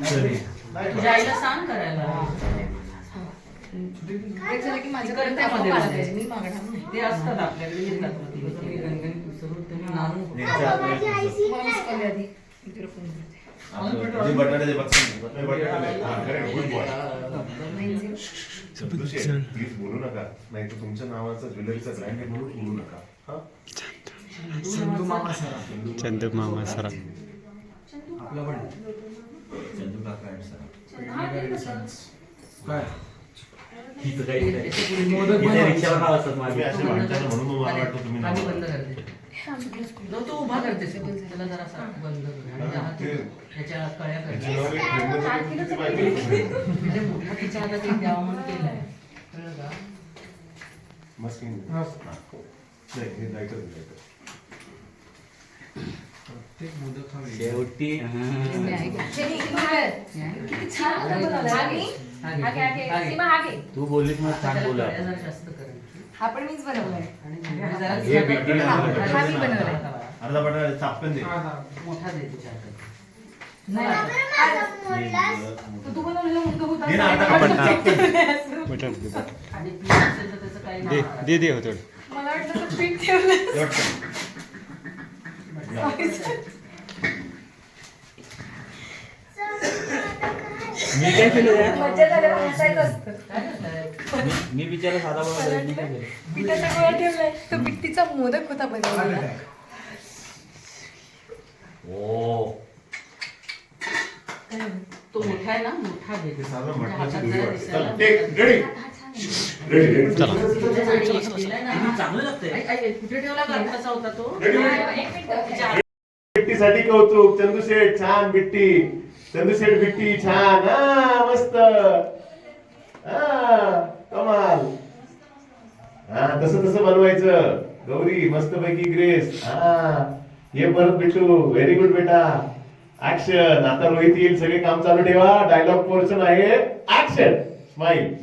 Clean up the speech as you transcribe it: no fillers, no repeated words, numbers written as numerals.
तुझ्या आईला सांग करायला. ते असतात आपल्याकडे येतात प्लीज बोलू नका, नाही तर तुमच्या नावाचा ज्वेलरीचा ब्रँड आहे म्हणून बोलू नका. चंदू मामा सरा. चंदू मामा सरा. आपला पण चंदू काका अँड सरा. काय मोदक रिक्षावर नाव असतात तुम्ही असे म्हणता ना, म्हणून मग मला वाटतं तुम्ही नाव बंद करते. तू उभा करतेस त्याला जरा बंद कर आणि ह्याच्या कळ्या करते. अरे मोठा तिच्या हातात एक द्यावा म्हणून केलाय, कळलं का? मस्त नाही, हे लाईटर लाईटर. प्रत्येक मोदक हा वेगळा. शेवटी तू बोललीस मग छान बोला. जास्त कर. हा पण मीच बनवलाय. हे बिल्डिंग हा मी बनवलाय. अर्धा बटाटा चापकन दे. मोठा दे तुझ्या हातात. तू बनवलेला मुलगा होता. दे ना अर्धा बटाटा. चापकन दे. बटर दे बटर. आणि पीठ असेल तर त्याचं काही दे नाही. दे दे होतो. मला वाटलं तू पीठ ठेवलं. मी काय केलं यार? मज्जा झाल्यावर हसायचं असतं. काय करताय? मी बिचारा साधा बोला मी काय केलं? पिठाचा गोळा ठेवलाय. तो पिठीचा मोदक होता बनवलेला. ओ तो मोठा आहे ना, मोठा दे. साधा तुझ्या मटणाची हातात धुरी जरा वाटते. दिसायला. चल, टेक, रेडी. Ready, ready. चला. दिलाय ना. चांगलं लागतंय. कुठे ठेवला का? कसा होता तो? रेडी. एक मिनिट. बिट्टीसाठी कौतुक. चंदू शेठ छान बिट्टी. चंदू शेठ बिट्टी छान. हा मस्त. हा कमाल. हा तसं तसं बनवायचं. गौरी मस्त पैकी ग्रेस. हा ये परत बिट्टू. व्हेरी गुड बेटा. ऍक्शन. आता रोहित येईल, सगळे काम चालू ठेवा. डायलॉग पोर्शन आहे. ऍक्शन. स्माइल.